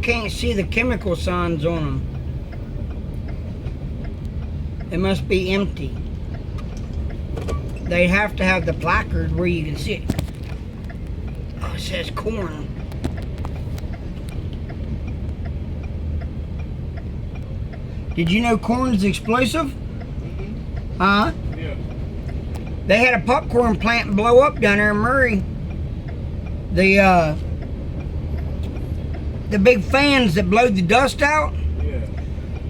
can't see the chemical signs on them. It must be empty. They have to have the placard where you can see it. Oh, it says corn. Did you know corn's explosive? Huh? Yeah. They had a popcorn plant blow up down there in Murray. The big fans that blow the dust out. Yeah.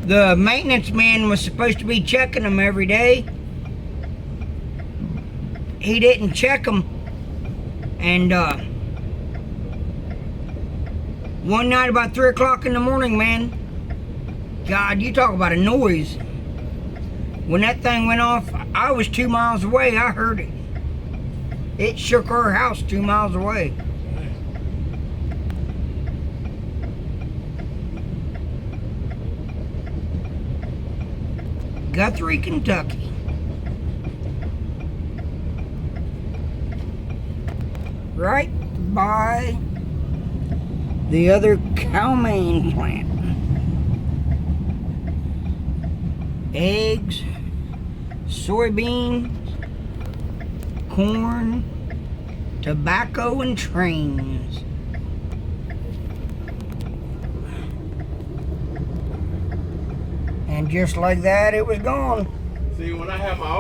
The maintenance man was supposed to be checking them every day. He didn't check them, and one night about 3 o'clock in the morning, man, God, you talk about a noise. When that thing went off, I was 2 miles away. I heard it. It shook our house 2 miles away. Guthrie, Kentucky. Right by the other Cal-Maine plant. Eggs, soybeans, corn, tobacco, and trains. And just like that, it was gone. See, when I had my old